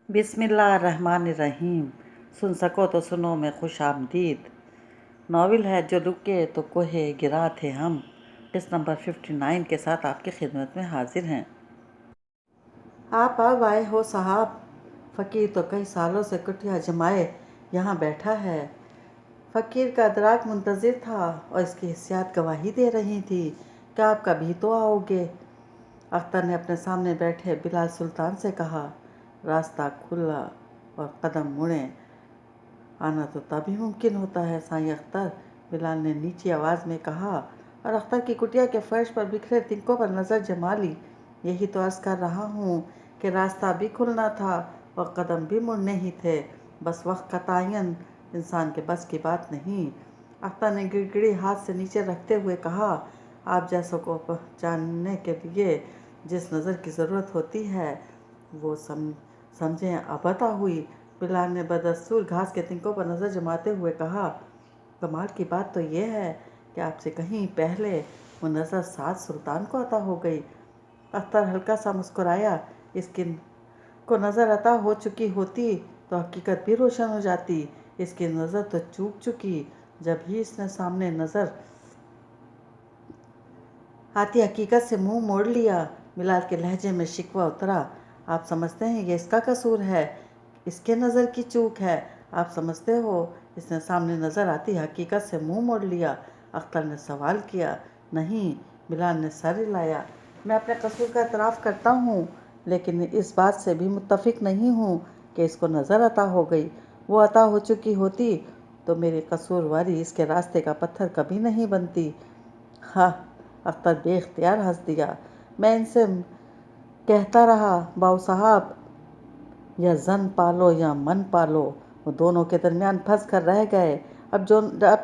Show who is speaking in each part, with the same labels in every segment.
Speaker 1: بسم اللہ الرحمن الرحیم۔ سن سکو تو سنو میں خوش آمدید۔ ناول ہے جو رکے تو کوہ گرا تھے ہم، قسط نمبر 59 کے ساتھ آپ کی خدمت میں حاضر ہیں۔ آپ اب آئے ہو صاحب، فقیر تو کئی سالوں سے کٹیا جمائے یہاں بیٹھا ہے۔ فقیر کا ادراک منتظر تھا اور اس کی حسیات گواہی دے رہی تھی کہ آپ کبھی تو آؤ گے۔ اختر نے اپنے سامنے بیٹھے بلال سلطان سے کہا، راستہ کھلا اور قدم مڑیں، آنا تو تبھی ممکن ہوتا ہے سائیں اختر، بلال نے نیچی آواز میں کہا اور اختر کی کٹیا کے فرش پر بکھرے تنکوں پر نظر جما لی۔ یہی تو عرض کر رہا ہوں کہ راستہ بھی کھلنا تھا اور قدم بھی مڑنے ہی تھے، بس وقت کا تعین انسان کے بس کی بات نہیں۔ اختر نے گڑگڑی ہاتھ سے نیچے رکھتے ہوئے کہا، آپ جیسوں کو پہچاننے کے لیے جس نظر کی ضرورت ہوتی ہے وہ سمجھیں اب عطا ہوئی۔ بلال نے بدستور گھاس کے تنکوں پر نظر جماتے ہوئے کہا، کمال کی بات تو یہ ہے کہ آپ سے کہیں پہلے وہ نظر سعد سلطان کو عطا ہو گئی۔ اختر ہلکا سا مسکرایا، اس کی کو نظر عطا ہو چکی ہوتی تو حقیقت بھی روشن ہو جاتی، اس کی نظر تو چوک چکی جب ہی اس نے سامنے نظر آتی حقیقت سے منہ موڑ لیا۔ بلال کے لہجے میں شکوہ اترا، آپ سمجھتے ہیں یہ اس کا قصور ہے، اس کے نظر کی چوک ہے؟ آپ سمجھتے ہو اس نے سامنے نظر آتی حقیقت سے منہ موڑ لیا؟ اختر نے سوال کیا۔ نہیں، بلال نے سر ہلایا، میں اپنے قصور کا اعتراف کرتا ہوں، لیکن اس بات سے بھی متفق نہیں ہوں کہ اس کو نظر عطا ہو گئی۔ وہ عطا ہو چکی ہوتی تو میری قصورواری اس کے راستے کا پتھر کبھی نہیں بنتی۔ ہاں، اختر بے اختیار ہنس دیا۔ میں ان سے کہتا رہا، باؤ صاحب، یا زن پالو یا من پالو، وہ دونوں کے درمیان پھنس کر رہ گئے۔ اب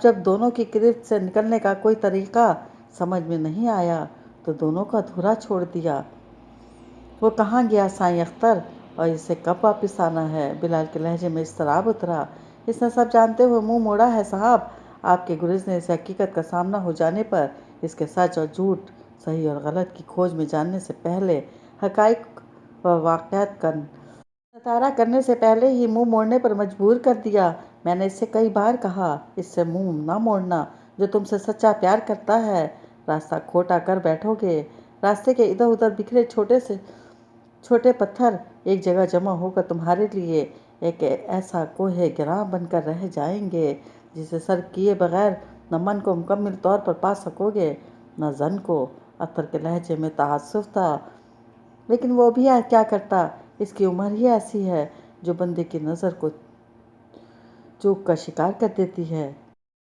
Speaker 1: جب دونوں کی گرفت سے نکلنے کا کوئی طریقہ سمجھ میں نہیں آیا تو دونوں کو ادھورا چھوڑ دیا۔ وہ کہاں گیا سائیں اختر، اور اسے کب واپس آنا ہے؟ بلال کے لہجے میں اضطراب اترا۔ اس نے سب جانتے ہوئے منہ موڑا ہے صاحب، آپ کے گریزنے سے حقیقت کا سامنا ہو جانے پر، اس کے سچ اور جھوٹ، صحیح اور غلط کی کھوج میں جاننے سے پہلے، حقائق و واقعات کا ستارہ کرنے سے پہلے ہی منہ موڑنے پر مجبور کر دیا۔ میں نے اس سے کئی بار کہا، اس سے منہ نہ موڑنا، جو تم سے سچا پیار کرتا ہے۔ راستہ کھوٹا کر بیٹھو گے، راستے کے ادھر ادھر بکھرے چھوٹے سے چھوٹے پتھر ایک جگہ جمع ہو کر تمہارے لیے ایک ایسا کوہ گراں بن کر رہ جائیں گے جسے سر کیے بغیر نہ من کو مکمل طور پر پا سکو گے نہ زن کو۔ اختر کے لہجے میں تعصب تھا، لیکن وہ بھی کیا کرتا، اس کی عمر ہی ایسی ہے جو بندے کی نظر کو چوک کا شکار کر دیتی ہے۔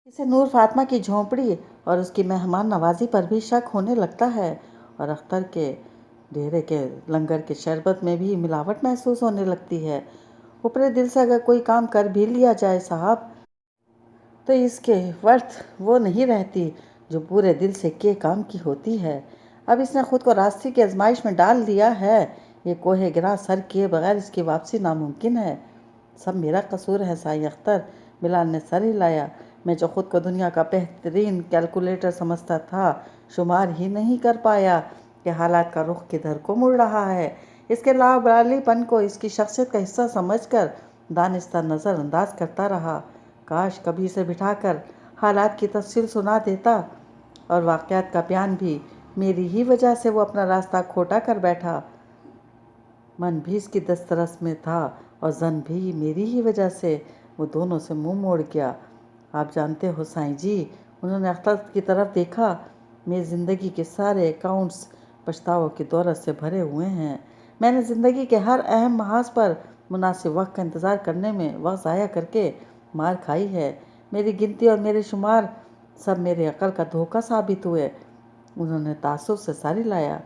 Speaker 1: اسے نور فاطمہ کی جھونپڑی اور اس کی مہمان نوازی پر بھی شک ہونے لگتا ہے، اور اختر کے ڈیرے کے لنگر کے شربت میں بھی ملاوٹ محسوس ہونے لگتی ہے۔ اوپرے دل سے اگر کوئی کام کر بھی لیا جائے صاحب، تو اس کے ورث وہ نہیں رہتی جو پورے دل سے کیے کام کی ہوتی ہے۔ اب اس نے خود کو راستے کی آزمائش میں ڈال دیا ہے، یہ کوہ گراں سر کیے بغیر اس کی واپسی ناممکن ہے۔ سب میرا قصور ہے سائیں اختر، بلال نے سر ہلایا۔ میں جو خود کو دنیا کا بہترین کیلکولیٹر سمجھتا تھا، شمار ہی نہیں کر پایا کہ حالات کا رخ کدھر کو مڑ رہا ہے۔ اس کے لاابالی پن کو اس کی شخصیت کا حصہ سمجھ کر دانستہ نظر انداز کرتا رہا۔ کاش کبھی اسے بٹھا کر حالات کی تفصیل سنا دیتا، اور واقعات کا بیان بھی۔ میری ہی وجہ سے وہ اپنا راستہ کھوٹا کر بیٹھا، من بھی اس کی دسترس میں تھا اور زن بھی میری ہی وجہ سے وہ دونوں سے منہ موڑ گیا۔ آپ جانتے ہو سائیں جی، انہوں نے اختر کی طرف دیکھا، میری زندگی کے سارے اکاؤنٹس پچھتاووں کی دولت سے بھرے ہوئے ہیں۔ میں نے زندگی کے ہر اہم محاذ پر مناسب وقت کا انتظار کرنے میں وقت ضائع کر کے مار کھائی ہے۔ میری گنتی اور میرے شمار سب میرے عقل کا دھوکہ ثابت ہوئے۔ انہوں نے تعصب سے سر ہلایا۔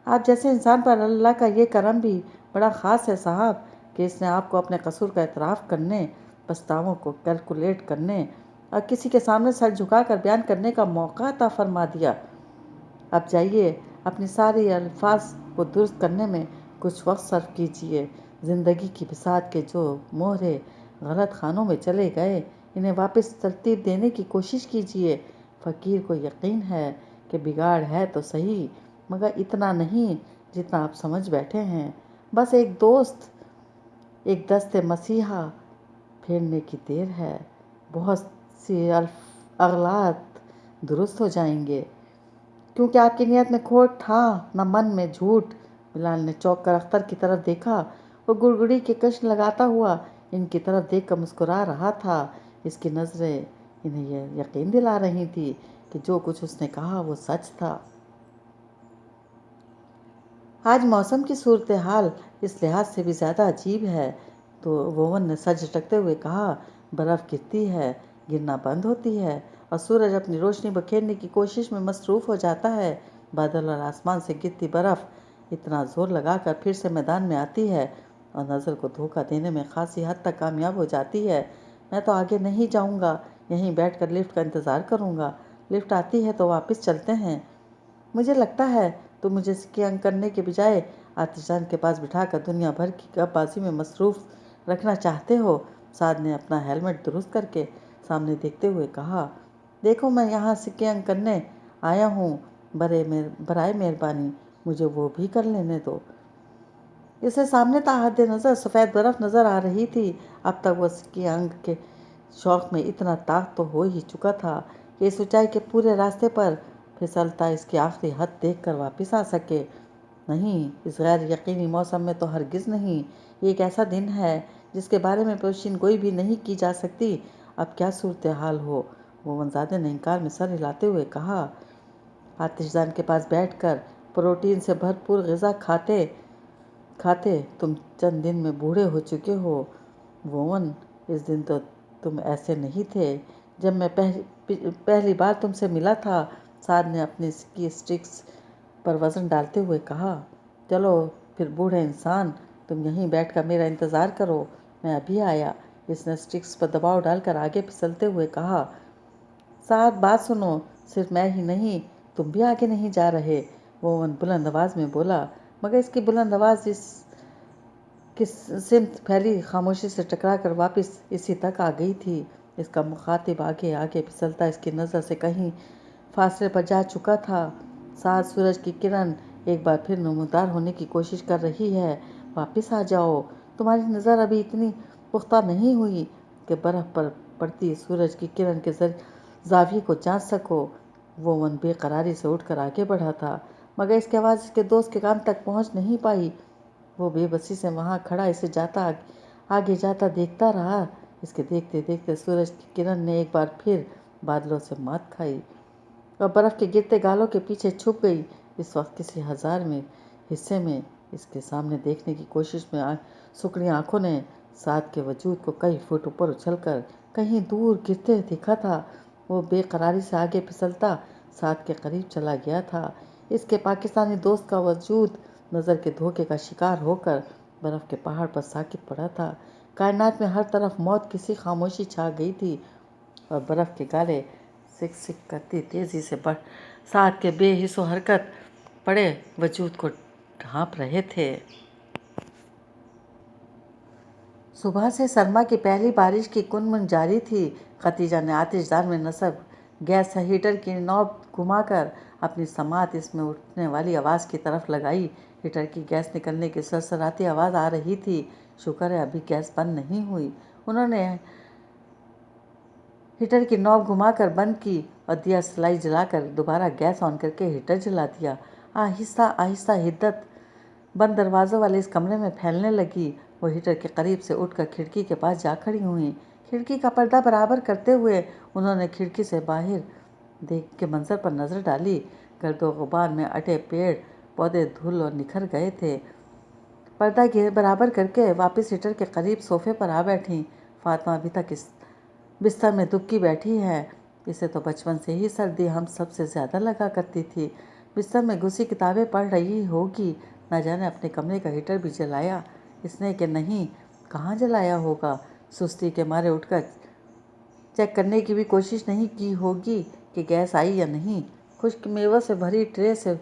Speaker 1: آپ جیسے انسان پر اللہ کا یہ کرم بھی بڑا خاص ہے صاحب کہ اس نے آپ کو اپنے قصور کا اعتراف کرنے، پچھتاووں کو کیلکولیٹ کرنے اور کسی کے سامنے سر جھکا کر بیان کرنے کا موقع عطا فرما دیا۔ اب جائیے، اپنی ساری الفاظ کو درست کرنے میں کچھ وقت صرف کیجیے۔ زندگی کی بساط کے جو مہرے غلط خانوں میں چلے گئے، انہیں واپس ترتیب دینے کی کوشش کیجیے۔ فقیر کو یقین ہے کہ بگاڑ ہے تو صحیح، مگر اتنا نہیں جتنا آپ سمجھ بیٹھے ہیں۔ بس ایک دوست، ایک دست مسیحا پھیرنے کی دیر ہے، بہت سی اغلاط درست ہو جائیں گے، کیونکہ آپ کی نیت میں کھوٹ تھا نہ من میں جھوٹ۔ بلال نے چونک کر اختر کی طرف دیکھا، وہ گڑگڑی کے کشن لگاتا ہوا ان کی طرف دیکھ کر مسکرا رہا تھا۔ اس کی نظریں انہیں یہ یقین دلا رہی تھی کہ جو کچھ اس نے کہا وہ سچ تھا۔ آج موسم کی صورتحال اس لحاظ سے بھی زیادہ عجیب ہے، تو وون نے سر جھٹکتے ہوئے کہا، برف گرتی ہے، گرنا بند ہوتی ہے، اور سورج اپنی روشنی بکھیرنے کی کوشش میں مصروف ہو جاتا ہے۔ بادل اور آسمان سے گرتی برف اتنا زور لگا کر پھر سے میدان میں آتی ہے اور نظر کو دھوکہ دینے میں خاصی حد تک کامیاب ہو جاتی ہے۔ میں تو آگے نہیں جاؤں گا، یہیں بیٹھ کر لفٹ کا انتظار کروں گا۔ لفٹ آتی ہے تو واپس چلتے ہیں۔ مجھے لگتا ہے تم مجھے سکیئنگ کرنے کے بجائے آتش دان کے پاس بٹھا کر دنیا بھر کی گپ بازی میں مصروف رکھنا چاہتے ہو۔ سعد نے اپنا ہیلمٹ درست کر کے سامنے دیکھتے ہوئے کہا، دیکھو میں یہاں سکیئنگ کرنے آیا ہوں، برائے مہربانی مجھے وہ بھی کر لینے دو۔ اسے سامنے تا حد نظر سفید برف نظر آ رہی تھی۔ اب تک وہ سکیئنگ کے شوق میں اتنا طاق تو ہو ہی چکا تھا کہ اس اونچائی کے پورے راستے پر پھسلتا اس کی آخری حد دیکھ کر واپس آ سکے۔ نہیں، اس غیر یقینی موسم میں تو ہرگز نہیں۔ یہ ایک ایسا دن ہے جس کے بارے میں پیشین گوئی بھی نہیں کی جا سکتی۔ اب کیا صورتحال ہو، وونزادے نے انکار میں سر ہلاتے ہوئے کہا، آتش دان کے پاس بیٹھ کر پروٹین سے بھرپور غذا کھاتے تم چند دن میں بوڑھے ہو چکے ہو۔ وون، اس دن تو تم ایسے نہیں تھے جب میں پہلی بار تم سے ملا تھا۔ سعد نے اپنی اسکی اسٹکس پر وزن ڈالتے ہوئے کہا، چلو پھر بوڑھے انسان، تم یہیں بیٹھ کر میرا انتظار کرو، میں ابھی آیا۔ اس نے اسٹکس پر دباؤ ڈال کر آگے پھسلتے ہوئے کہا، سعد بات سنو، صرف میں ہی نہیں تم بھی آگے نہیں جا رہے۔ وون بلند آواز میں بولا، مگر اس کی بلند آواز اس کی سمت پھیلی خاموشی سے ٹکرا کر واپس اسی تک آ گئی تھی۔ اس کا مخاطب آگے آگے پھسلتا اس کی نظر سے کہیں فاصلے پر جا چکا تھا۔ سعد، سورج کی کرن ایک بار پھر نمودار ہونے کی کوشش کر رہی ہے، واپس آ جاؤ۔ تمہاری نظر ابھی اتنی پختہ نہیں ہوئی کہ برف پر پڑتی سورج کی کرن کے زاویے کو جانچ سکو۔ وون بے قراری سے اٹھ کر آگے بڑھا تھا، مگر اس کی آواز اس کے دوست کے کان تک پہنچ نہیں پائی۔ وہ بے بسی سے وہاں کھڑا اسے آگے جاتا دیکھتا رہا۔ اس کے دیکھتے دیکھتے سورج کی کرن نے ایک بار پھر بادلوں سے مات کھائی اور برف کے گرتے گالوں کے پیچھے چھپ گئی۔ اس وقت کسی ہزارویں حصے میں اس کے سامنے دیکھنے کی کوشش میں سکڑی آنکھوں نے سعد کے وجود کو کئی فٹ اوپر اچھل کر کہیں دور گرتے دیکھا تھا۔ وہ بے قراری سے آگے پھسلتا سعد کے قریب چلا گیا تھا۔ اس کے پاکستانی دوست کا وجود نظر کے دھوکے کا شکار ہو کر برف کے پہاڑ پر ساکت پڑا تھا۔ کائنات میں ہر طرف موت کی سی خاموشی چھا گئی تھی اور برف کے گالے سک سک کرتی تیزی سے سعد کے بے حس و حرکت پڑے وجود کو ڈھانپ رہے تھے۔ صبح سے سرما کی پہلی بارش کی کنمن جاری تھی۔ ختیجہ نے آتش دان میں نصب گیس ہیٹر کی نوب گھما کر اپنی سماعت اس میں اٹھنے والی آواز کی طرف لگائی۔ ہیٹر کی گیس نکلنے کی سرسراتی آواز آ رہی تھی۔ شکر ہے ابھی گیس بند نہیں ہوئی۔ انہوں نے ہیٹر کی نوب گھما کر بند کی اور دیا سلائی جلا کر دوبارہ گیس آن کر کے ہیٹر جلا دیا۔ آہستہ آہستہ حدت بند دروازوں والے اس کمرے میں پھیلنے لگی۔ وہ ہیٹر کے قریب سے اٹھ کر کھڑکی کے پاس جا کھڑی ہوئیں۔ کھڑکی کا پردہ برابر کرتے ہوئے انہوں نے کھڑکی سے باہر کے منظر پر نظر ڈالی۔ گرد و غبار میں اٹے پیڑ پودے دھل اور نکھر گئے تھے۔ پردہ برابر کر کے واپس ہیٹر کے قریب صوفے پر آ بیٹھیں۔ فاطمہ ابھی تک اس بستر میں دبکی بیٹھی ہے۔ اسے تو بچپن سے ہی سردی ہم سب سے زیادہ لگا کرتی تھی۔ بستر میں گھسی کتابیں پڑھ رہی ہوگی۔ نہ جانے اپنے کمرے کا ہیٹر بھی جلایا اس نے کہ نہیں۔ کہاں جلایا ہوگا؟ سستی کے مارے اٹھ کر چیک کرنے کی بھی کوشش نہیں کی ہوگی کہ گیس آئی یا نہیں۔ خشک میووں سے بھری ٹرے سے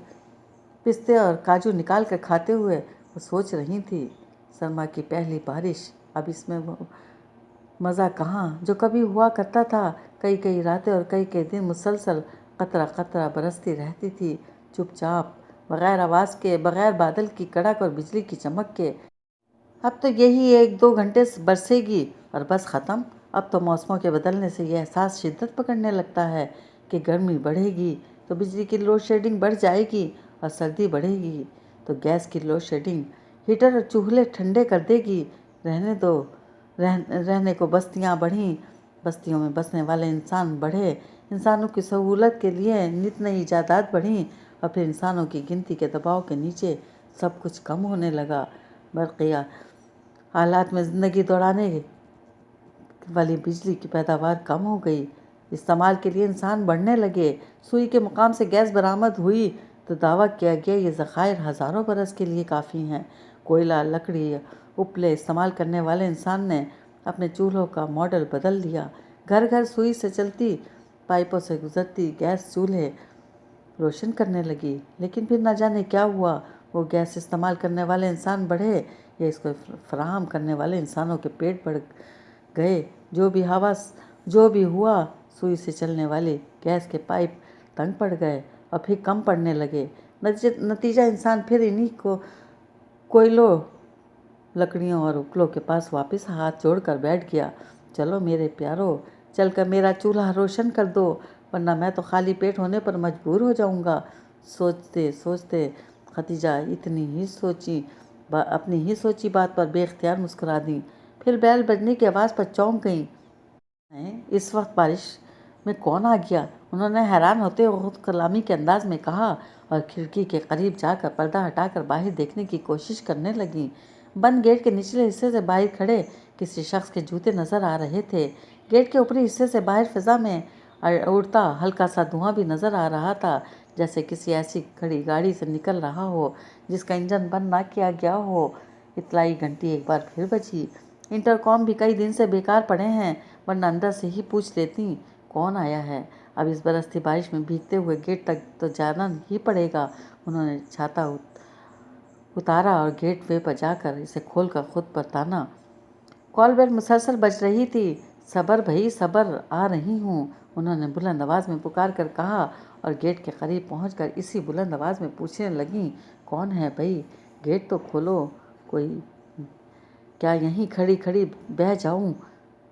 Speaker 1: پستے اور کاجو نکال کر کھاتے ہوئے وہ سوچ رہی تھی، سرما کی پہلی بارش، اب اس میں وہ مزہ کہاں جو کبھی ہوا کرتا تھا۔ کئی کئی راتیں اور کئی کئی دن مسلسل قطرہ قطرہ برستی رہتی تھی، چپ چاپ، بغیر آواز کے، بغیر بادل کی کڑک اور بجلی کی چمک کے۔ اب تو یہی 1-2 گھنٹے سے برسے گی اور بس ختم۔ اب تو موسموں کے بدلنے سے یہ احساس شدت پکڑنے لگتا ہے کہ گرمی بڑھے گی تو بجلی کی لوڈ شیڈنگ بڑھ جائے گی، اور سردی بڑھے گی تو گیس کی لوڈ شیڈنگ ہیٹر اور چولہے ٹھنڈے کر دے گی۔ رہنے دو، رہنے کو بستیاں بڑھیں، بستیوں میں بسنے والے انسان بڑھے، انسانوں کی سہولت کے لیے نت نئی ایجادات بڑھیں، اور پھر انسانوں کی گنتی کے دباؤ کے نیچے سب کچھ کم ہونے لگا۔ برقیہ آلات میں زندگی دوڑانے والی بجلی کی پیداوار کم ہو گئی، استعمال کے لیے انسان بڑھنے لگے، سوئی کے مقام سے گیس برآمد ہوئی تو دعویٰ کیا گیا یہ ذخائر ہزاروں برس کے لیے کافی ہیں۔ کوئلہ، لکڑی، اپلے استعمال کرنے والے انسان نے اپنے چولہوں کا ماڈل بدل دیا۔ گھر گھر سوئی سے چلتی پائپوں سے گزرتی گیس چولہے روشن کرنے لگی، لیکن پھر نہ جانے کیا ہوا، وہ گیس استعمال کرنے والے انسان بڑھے یا اس کو فراہم کرنے والے انسانوں کے پیٹ بڑھ گئے۔ جو بھی ہوا، سوئی سے چلنے والے گیس کے پائپ تنگ پڑ گئے اور پھر کم پڑنے لگے۔ نتیجہ انسان پھر انہی کوئلوں، لکڑیوں اور اپلوں کے پاس واپس ہاتھ جوڑ کر بیٹھ گیا۔ چلو میرے پیارو، چل کر میرا چولہا روشن کر دو، ورنہ میں تو خالی پیٹ ہونے پر مجبور ہو جاؤں گا۔ سوچتے سوچتے خدیجہ اپنی ہی سوچی بات پر بے اختیار مسکرا دیں، پھر بیل بجنے کی آواز پر چونک گئیں۔ اس وقت بارش میں کون آ گیا؟ انہوں نے حیران ہوتے ہوئے خود کلامی کے انداز میں کہا، اور کھڑکی کے قریب جا کر پردہ ہٹا کر باہر دیکھنے کی کوشش کرنے لگیں۔ بند گیٹ کے نچلے حصے سے باہر کھڑے کسی شخص کے جوتے نظر آ رہے تھے۔ گیٹ کے اوپری حصے سے باہر فضا میں اڑتا ہلکا سا دھواں بھی نظر آ رہا تھا، جیسے کسی ایسی گاڑی سے نکل رہا ہو جس کا انجن بند نہ کیا گیا ہو۔ اطلاعی گھنٹی ایک بار پھر بجی۔ انٹرکام بھی کئی دن سے بیکار پڑے ہیں، ورنہ اندر سے ہی پوچھ لیتی کون آیا ہے۔ اب اس برستی بارش میں بھیگتے ہوئے گیٹ تک تو جانا ہی پڑے گا۔ انہوں نے چھاتا اتارا اور گیٹ وے پر جا کر اسے کھول کر خود پر تانا۔ کال بیل مسلسل بج رہی تھی۔ صبر بھئی صبر، آ رہی ہوں، انہوں نے بلند آواز میں پکار کر کہا، اور گیٹ کے قریب پہنچ کر اسی بلند آواز میں پوچھنے لگیں، کون ہے بھئی؟ گیٹ تو کھولو کوئی، کیا یہیں کھڑی کھڑی بہہ جاؤں؟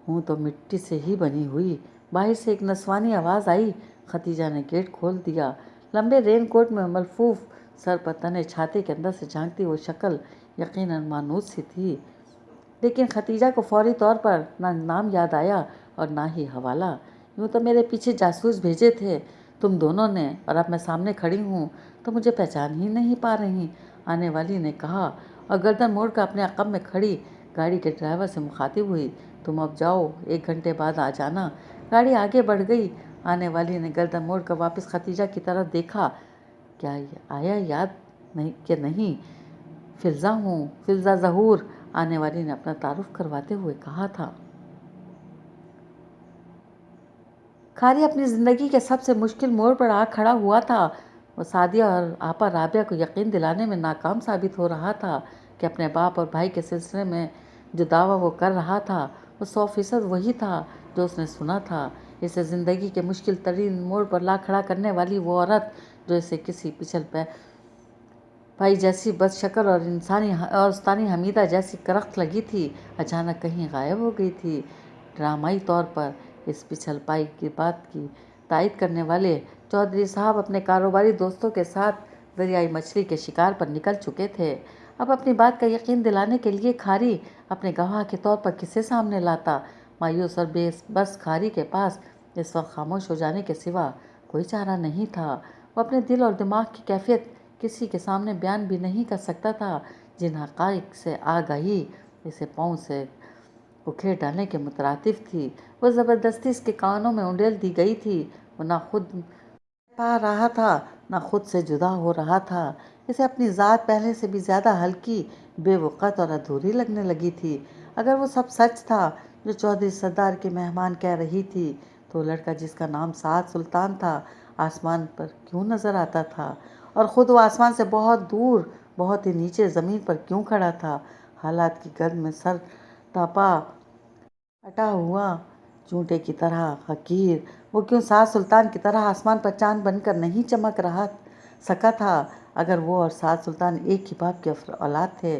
Speaker 1: ہوں تو مٹی سے ہی بنی ہوئی۔ باہر سے ایک نسوانی آواز آئی۔ خدیجہ نے گیٹ کھول دیا۔ لمبے رین کوٹ میں ملفوف، سر پر تنے چھاتے کے اندر سے جھانکتی وہ شکل یقیناً مانوس سی تھی، لیکن خدیجہ کو فوری طور پر نہ نام یاد آیا اور نہ ہی حوالہ۔ یوں تو میرے پیچھے جاسوس بھیجے تھے تم دونوں نے، اور اب میں سامنے کھڑی ہوں تو مجھے پہچان ہی نہیں پا رہی، آنے والی نے کہا، اور گردن موڑ کر اپنے عقب میں کھڑی گاڑی کے ڈرائیور سے مخاطب ہوئی، تم اب جاؤ، 1 گھنٹے بعد آ جانا۔ گاڑی آگے بڑھ گئی۔ آنے والی نے گردن موڑ کر واپس خدیجہ کی طرف دیکھا، کیا آیا یاد کہ نہیں؟ فلزہ ہوں، فلزہ ظہور، آنے والی نے اپنا تعارف کرواتے ہوئے کہا تھا۔ کھاری اپنی زندگی کے سب سے مشکل موڑ پر آ کھڑا ہوا تھا۔ وہ سعدیہ اور آپا رابعہ کو یقین دلانے میں ناکام ثابت ہو رہا تھا کہ اپنے باپ اور بھائی کے سلسلے میں جو دعویٰ وہ کر رہا تھا وہ 100% وہی تھا جو اس نے سنا تھا۔ اسے زندگی کے مشکل ترین موڑ پر لا کھڑا کرنے والی وہ عورت جو اسے کسی پچھل پائی جیسی بد شکل اور استانی حمیدہ جیسی کرخت لگی تھی، اچانک کہیں غائب ہو گئی تھی۔ ڈرامائی طور پر اس پچھل پائی کی بات کی تائید کرنے والے چودھری صاحب اپنے کاروباری دوستوں کے ساتھ دریائی مچھلی کے شکار پر نکل چکے تھے۔ اب اپنی بات کا یقین دلانے کے لیے کھاری اپنے گواہ کے طور پر کسے سامنے لاتا؟ مایوس اور بے بس کھاری کے پاس اس وقت خاموش ہو جانے کے سوا کوئی چارہ نہیں تھا۔ وہ اپنے دل اور دماغ کی کیفیت کسی کے سامنے بیان بھی نہیں کر سکتا تھا، جن حقائق سے آگاہی اسے پاؤں سے اکھیڑ ڈالنے کے مترادف تھی، وہ زبردستی اس کے کانوں میں انڈیل دی گئی تھی۔ وہ نہ خود پا رہا تھا نہ خود سے جدا ہو رہا تھا۔ اسے اپنی ذات پہلے سے بھی زیادہ ہلکی، بے وقت اور ادھوری لگنے لگی تھی۔ اگر وہ سب سچ تھا جو چودھری سردار کی مہمان کہہ رہی تھی، تو وہ لڑکا جس کا نام سعد سلطان تھا آسمان پر کیوں نظر آتا تھا، اور خود وہ آسمان سے بہت دور، بہت ہی نیچے زمین پر کیوں کھڑا تھا؟ حالات کی گرد میں سر تا پا اٹا ہوا چونٹے کی طرح حقیر، وہ کیوں سعد سلطان کی طرح آسمان پر چاند بن کر نہیں چمک سکا تھا؟ اگر وہ اور سعد سلطان ایک ہی باپ کے اولاد تھے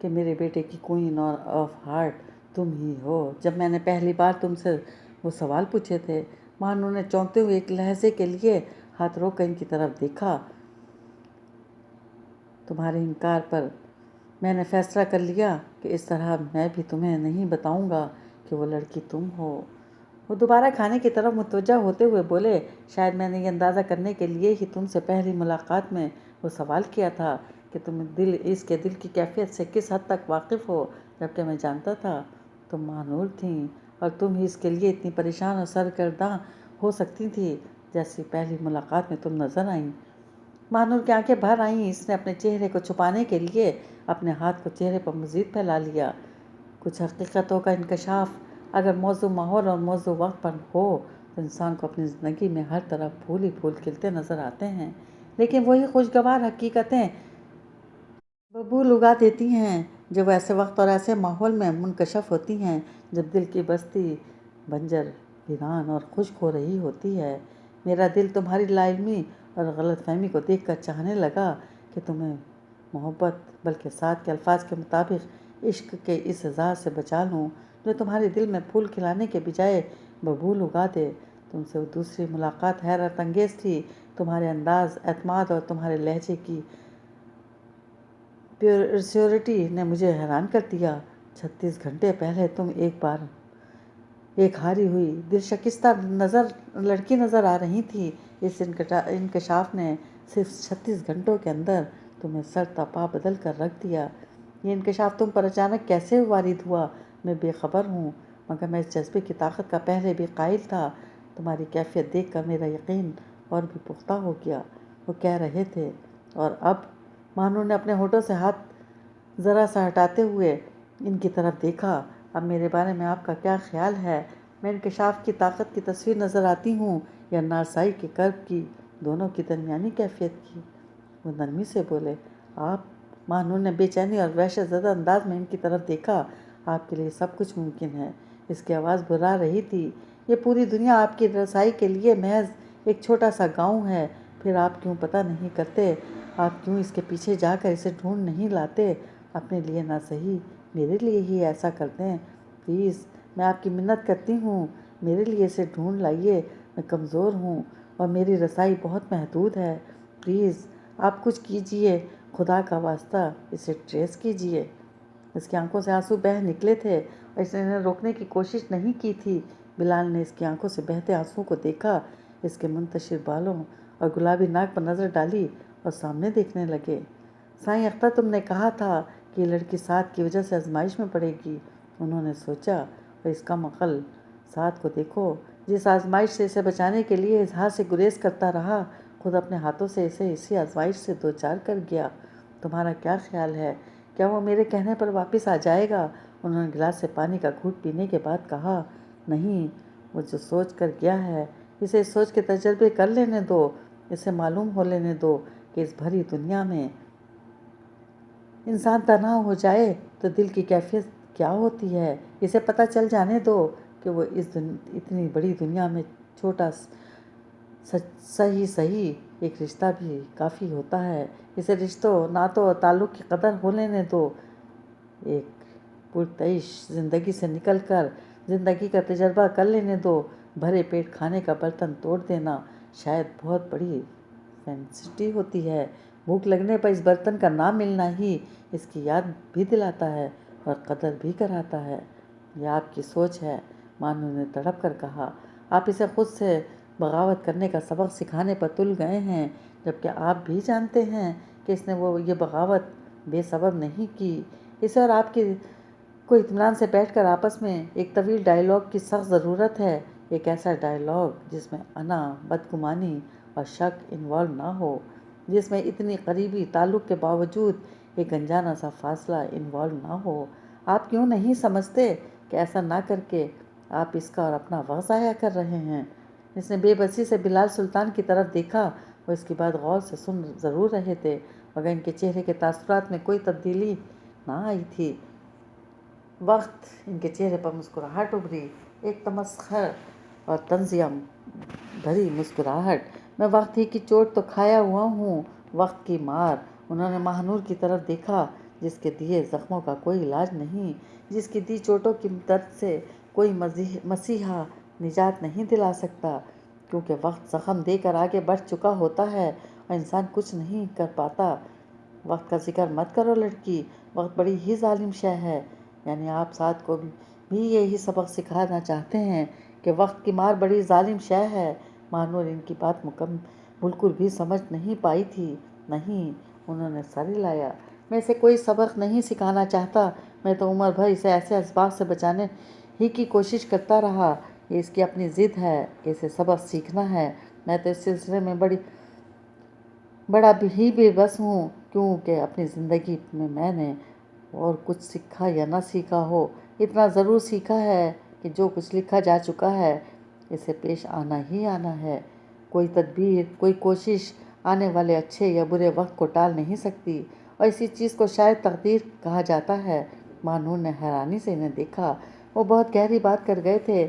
Speaker 1: کہ میرے بیٹے کی کوئین آف ہارٹ تم ہی ہو۔ جب میں نے پہلی بار تم سے وہ سوال پوچھے تھے، مانو نے چونکتے ہوئے ایک لہجے کے لیے ہاتھ روک کر ان کی طرف دیکھا۔ تمہارے انکار پر میں نے فیصلہ کر لیا کہ اس طرح میں بھی تمہیں نہیں بتاؤں گا کہ وہ لڑکی تم ہو۔ وہ دوبارہ کھانے کی طرف متوجہ ہوتے ہوئے بولے، شاید میں نے یہ اندازہ کرنے کے لیے ہی تم سے پہلی ملاقات میں وہ سوال کیا تھا کہ تم اس کے دل کی کیفیت سے کس حد تک واقف ہو، جبکہ میں جانتا تھا تم مانور تھیں اور تم ہی اس کے لیے اتنی پریشان اور سرگرداں ہو سکتی تھی جیسی پہلی ملاقات میں تم نظر آئیں۔ مانور کی آنکھیں بھر آئیں۔ اس نے اپنے چہرے کو چھپانے کے لیے اپنے ہاتھ کو چہرے پر مزید پھیلا لیا۔ کچھ حقیقتوں کا انکشاف اگر موضوع ماحول اور موضوع وقت پر ہو تو انسان کو اپنی زندگی میں ہر طرف پھول ہی پھول کھلتے نظر آتے ہیں، لیکن وہی خوشگوار حقیقتیں ببول اگا دیتی ہیں جو ایسے وقت اور ایسے ماحول میں منکشف ہوتی ہیں جب دل کی بستی بنجر، ویران اور خشک ہو رہی ہوتی ہے۔ میرا دل تمہاری لا علمی اور غلط فہمی کو دیکھ کر چاہنے لگا کہ تمہیں محبت بلکہ ساتھ کے الفاظ کے مطابق عشق کے اس اظہار سے بچا لوں جو تمہارے دل میں پھول کھلانے کے بجائے ببول اگا دے۔ تم سے دوسری ملاقات حیرت انگیز تھی۔ تمہارے انداز، اعتماد اور تمہارے لہجے کی پیورٹی نے مجھے حیران کر دیا۔ 36 گھنٹے پہلے تم ایک ہاری ہوئی، دل شکستہ لڑکی نظر آ رہی تھی۔ اس انکشاف نے صرف 36 گھنٹوں کے اندر تمہیں سر تا پا بدل کر رکھ دیا۔ یہ انکشاف تم پر اچانک کیسے وارد ہوا میں بے خبر ہوں، مگر میں اس جذبے کی طاقت کا پہلے بھی قائل تھا۔ تمہاری کیفیت دیکھ کر میرا یقین اور بھی پختہ ہو گیا۔ وہ کہہ رہے تھے، اور اب؟ مانو نے اپنے ہونٹوں سے ہاتھ ذرا سا ہٹاتے ہوئے ان کی طرف دیکھا۔ اب میرے بارے میں آپ کا کیا خیال ہے؟ میں انکشاف کی طاقت کی تصویر نظر آتی ہوں یا نارسائی کے کرب کی، دونوں کی درمیانی کیفیت کی؟ وہ نرمی سے بولے، آپ؟ مانو نے بے چینی اور وحشت زدہ انداز میں ان کی طرف دیکھا۔ آپ کے لیے سب کچھ ممکن ہے۔ اس کی آواز بھرا رہی تھی۔ یہ پوری دنیا آپ کی رسائی کے لیے محض ایک چھوٹا سا گاؤں ہے۔ پھر آپ کیوں پتہ نہیں کرتے؟ آپ کیوں اس کے پیچھے جا کر اسے ڈھونڈ نہیں لاتے؟ اپنے لیے نہ صحیح میرے لیے ہی ایسا کر دیں پلیز، میں آپ کی منت کرتی ہوں، میرے لیے اسے ڈھونڈ لائیے۔ میں کمزور ہوں اور میری رسائی بہت محدود ہے۔ پلیز آپ کچھ کیجئے، خدا کا واسطہ اسے ٹریس کیجئے۔ اس کی آنکھوں سے آنسو بہہ نکلے تھے اور اس نے انہیں روکنے کی کوشش نہیں کی تھی۔ بلال نے اس کی آنکھوں سے بہتے آنسوؤں کو دیکھا، اس کے منتشر بالوں اور گلابی ناک پر نظر ڈالی اور سامنے دیکھنے لگے۔ سائیں اختر، تم نے کہا تھا کہ یہ لڑکی سعد کی وجہ سے آزمائش میں پڑے گی۔ انہوں نے سوچا، اور اس کم عقل سعد کو دیکھو، جس آزمائش سے اسے بچانے کے لیے اظہار سے گریز کرتا رہا، خود اپنے ہاتھوں سے اسے اسی آزمائش سے دوچار کر گیا۔ تمہارا کیا خیال ہے؟ کیا وہ میرے کہنے پر واپس آ جائے گا؟ انہوں نے گلاس سے پانی کا گھونٹ پینے کے بعد کہا، نہیں، وہ جو سوچ کر گیا ہے اسے اس سوچ کے تجربے کر لینے دو، اسے معلوم ہو لینے دو کہ اس بھری دنیا میں انسان تنہا ہو جائے تو دل کی کیفیت کیا ہوتی ہے۔ اسے پتہ چل جانے دو کہ وہ اتنی بڑی دنیا میں چھوٹا صحیح ایک رشتہ بھی کافی ہوتا ہے۔ اسے رشتوں، نعتوں اور تعلق کی قدر ہو لینے دو۔ ایک پرتعیش زندگی سے نکل کر زندگی کا تجربہ کر لینے دو۔ بھرے پیٹ کھانے کا برتن توڑ دینا شاید بہت بڑی فینسٹی ہوتی ہے، بھوک لگنے پر اس برتن کا نہ ملنا ہی اس کی یاد بھی دلاتا ہے اور قدر بھی کراتا ہے۔ یہ آپ کی سوچ ہے، مانو نے تڑپ کر کہا۔ آپ اسے خود سے بغاوت کرنے کا سبق سکھانے پر تل گئے ہیں، جبکہ آپ بھی جانتے ہیں کہ اس نے یہ بغاوت بے سبب نہیں کی۔ اسے اور آپ کو اطمینان سے بیٹھ کر آپس میں ایک طویل ڈائیلاگ کی سخت ضرورت ہے، ایک ایسا ڈائیلاگ جس میں انا، بدگمانی اور شک انوالو نہ ہو، جس میں اتنی قریبی تعلق کے باوجود ایک انجانا سا فاصلہ انوالو نہ ہو۔ آپ کیوں نہیں سمجھتے کہ ایسا نہ کر کے آپ اس کا اور اپنا وقت ضائع کر رہے ہیں؟ اس نے بے بسی سے بلال سلطان کی طرف دیکھا۔ وہ اس کی بات غور سے سن ضرور رہے تھے، مگر ان کے چہرے کے تاثرات میں کوئی تبدیلی نہ آئی تھی۔ وقت ان کے چہرے پر مسکراہٹ ابھری، ایک تمسخر اور طنزیہ بھری مسکراہٹ۔ میں وقت ہی کی چوٹ تو کھایا ہوا ہوں، وقت کی مار۔ انہوں نے ماہ نور کی طرف دیکھا جس کے دیے زخموں کا کوئی علاج نہیں، جس کی دی چوٹوں کی درد سے کوئی مسیحا نجات نہیں دلا سکتا، کیونکہ وقت زخم دے کر آگے بڑھ چکا ہوتا ہے اور انسان کچھ نہیں کر پاتا۔ وقت کا ذکر مت کرو لڑکی، وقت بڑی ہی ظالم شے ہے۔ یعنی آپ سعد کو بھی یہی سبق سکھانا چاہتے ہیں کہ وقت کی مار بڑی ظالم شے ہے۔ ماہنور ان کی بات بالکل بھی سمجھ نہیں پائی تھی۔ نہیں، انہوں نے سر ہلایا، میں اسے کوئی سبق نہیں سکھانا چاہتا، میں تو عمر بھر اسے ایسے اسباق سے بچانے ہی کی کوشش کرتا رہا۔ یہ اس کی اپنی ضد ہے کہ اسے سبق سیکھنا ہے۔ میں تو اس سلسلے میں بڑا ہی بے بس ہوں، کیونکہ اپنی زندگی میں نے اور کچھ سیکھا یا نہ سیکھا ہو، اتنا ضرور سیکھا ہے کہ جو کچھ لکھا جا چکا ہے اسے پیش آنا ہی آنا ہے۔ کوئی تدبیر، کوئی کوشش آنے والے اچھے یا برے وقت کو ٹال نہیں سکتی، اور اسی چیز کو شاید تقدیر کہا جاتا ہے۔ مانور نے حیرانی سے انہیں دیکھا۔ وہ بہت گہری بات کر گئے تھے۔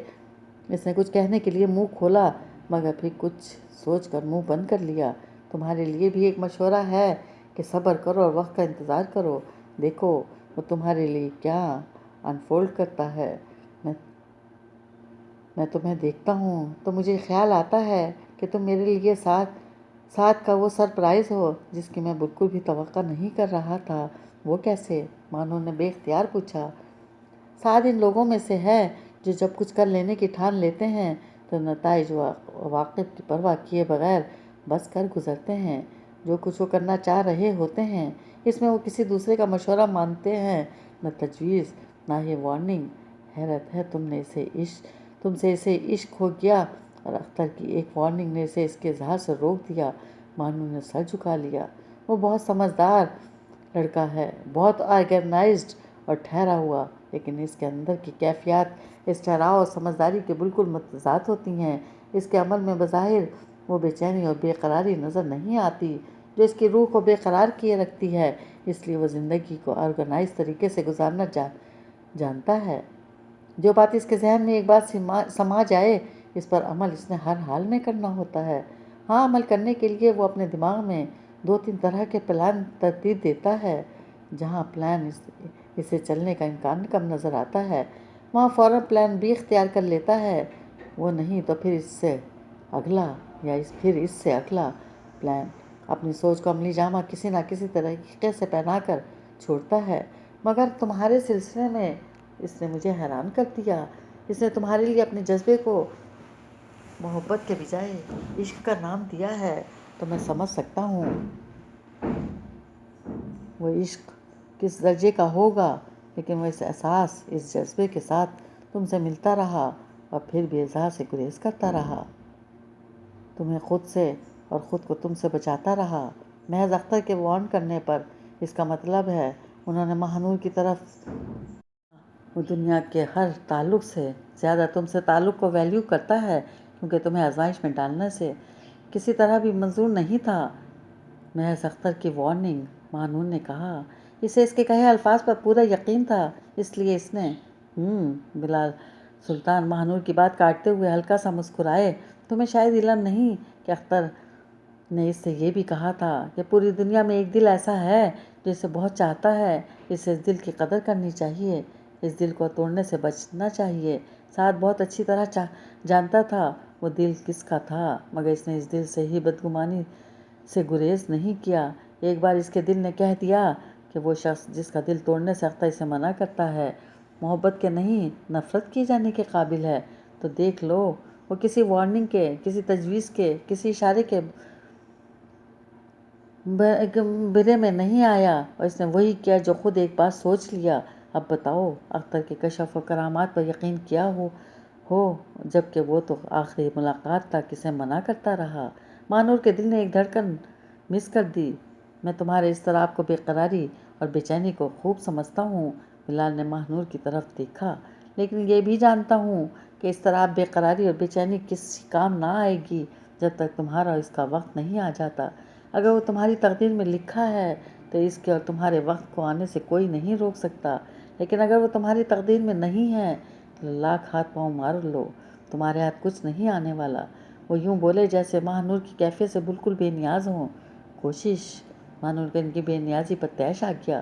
Speaker 1: اس نے کچھ کہنے کے لیے منہ کھولا، مگر پھر کچھ سوچ کر منہ بند کر لیا۔ تمہارے لیے بھی ایک مشورہ ہے کہ صبر کرو اور وقت کا انتظار کرو۔ دیکھو وہ تمہارے لیے کیا انفولڈ کرتا ہے۔ میں تمہیں دیکھتا ہوں تو مجھے خیال آتا ہے کہ تم میرے لیے ساتھ کا وہ سرپرائز ہو جس کی میں بالکل بھی توقع نہیں کر رہا تھا۔ وہ کیسے؟ مانو نے بے اختیار پوچھا۔ سعد ان لوگوں میں سے ہے جو جب کچھ کر لینے کی ٹھان لیتے ہیں تو نتائج و عواقب کی پرواہ کیے بغیر بس کر گزرتے ہیں۔ جو کچھ وہ کرنا چاہ رہے ہوتے ہیں اس میں وہ کسی دوسرے کا مشورہ مانتے ہیں، نہ تجویز، نہ ہی وارننگ۔ حیرت ہے تم سے اسے عشق ہو گیا، اور اختر کی ایک وارننگ نے اسے اس کے اظہار سے روک دیا۔ مانو نے سر جھکا لیا۔ وہ بہت سمجھدار لڑکا ہے، بہت آرگنائزڈ اور ٹھہرا ہوا، لیکن اس کے اندر کی کیفیات اس ٹھہراؤ اور سمجھداری کے بالکل متضاد ہوتی ہیں۔ اس کے عمل میں بظاہر وہ بے چینی اور بے قراری نظر نہیں آتی جو اس کی روح کو بے قرار کیے رکھتی ہے، اس لیے وہ زندگی کو آرگنائز طریقے سے گزارنا جانتا ہے۔ جو بات اس کے ذہن میں ایک بات سما جائے اس پر عمل اس نے ہر حال میں کرنا ہوتا ہے۔ ہاں، عمل کرنے کے لیے وہ اپنے دماغ میں 2-3 طرح کے پلان ترتیب دیتا ہے۔ جہاں پلان اسے چلنے کا امکان کم نظر آتا ہے وہاں فوراً پلان بی اختیار کر لیتا ہے۔ وہ نہیں تو پھر اس سے اگلا یا پھر اس سے اگلا پلان اپنی سوچ کو عملی جامہ کسی نہ کسی طریقے سے پہنا کر چھوڑتا ہے۔ مگر تمہارے سلسلے میں اس نے مجھے حیران کر دیا۔ اس نے تمہارے لیے اپنے جذبے کو محبت کے بجائے عشق کا نام دیا ہے، تو میں سمجھ سکتا ہوں وہ عشق کس درجے کا ہوگا، لیکن وہ اس احساس، اس جذبے کے ساتھ تم سے ملتا رہا اور پھر بھی اظہار سے گریز کرتا رہا، تمہیں خود سے اور خود کو تم سے بچاتا رہا، محض اختر کے وارن کرنے پر۔ اس کا مطلب ہے انہوں نے ماہنور کی طرف وہ دنیا کے ہر تعلق سے زیادہ تم سے تعلق کو ویلیو کرتا ہے، کیونکہ تمہیں آزمائش میں ڈالنے سے کسی طرح بھی منظور نہیں تھا۔ محض اختر کی وارننگ، ماہنور نے کہا۔ اسے اس کے کہے الفاظ پر پورا یقین تھا، اس لیے اس نے بلال سلطان ماہنور کی بات کاٹتے ہوئے ہلکا سا مسکرائے۔ تمہیں شاید علم نہیں کہ اختر نے اس سے یہ بھی کہا تھا کہ پوری دنیا میں ایک دل ایسا ہے جو اسے بہت چاہتا ہے، اسے اس دل کی قدر کرنی چاہیے، اس دل کو توڑنے سے بچنا چاہیے۔ سعد بہت اچھی طرح جانتا تھا وہ دل کس کا تھا، مگر اس نے اس دل سے ہی بدگمانی سے گریز نہیں کیا۔ ایک بار اس کے دل نے کہہ دیا کہ وہ شخص جس کا دل توڑنے سے اختر اسے منع کرتا ہے محبت کے نہیں نفرت کیے جانے کے قابل ہے، تو دیکھ لو وہ کسی وارننگ کے، کسی تجویز کے، کسی اشارے کے برے میں نہیں آیا، اور اس نے وہی کیا جو خود ایک بار سوچ لیا۔ اب بتاؤ، اختر کے کشف و کرامات پر یقین کیا ہو جبکہ وہ تو آخری ملاقات تک اسے منع کرتا رہا۔ مانور کے دل نے ایک دھڑکن مس کر دی۔ میں تمہارے اضطراب کو، بے قراری اور بے چینی کو خوب سمجھتا ہوں۔ بلال نے ماہنور کی طرف دیکھا۔ لیکن یہ بھی جانتا ہوں کہ اضطراب، بے قراری اور بے چینی کسی کام نہ آئے گی جب تک تمہارا اس کا وقت نہیں آ جاتا۔ اگر وہ تمہاری تقدیر میں لکھا ہے تو اس کے اور تمہارے وقت کو آنے سے کوئی نہیں روک سکتا، لیکن اگر وہ تمہاری تقدیر میں نہیں ہے تو لاکھ ہاتھ پاؤں مار لو، تمہارے ہاتھ کچھ نہیں آنے والا۔ وہ یوں بولے جیسے ماہنور کی کیفیت سے بالکل بے نیاز ہوں۔ کوشش، ماہنور کو ان کی بے نیازی پر طیش آ گیا۔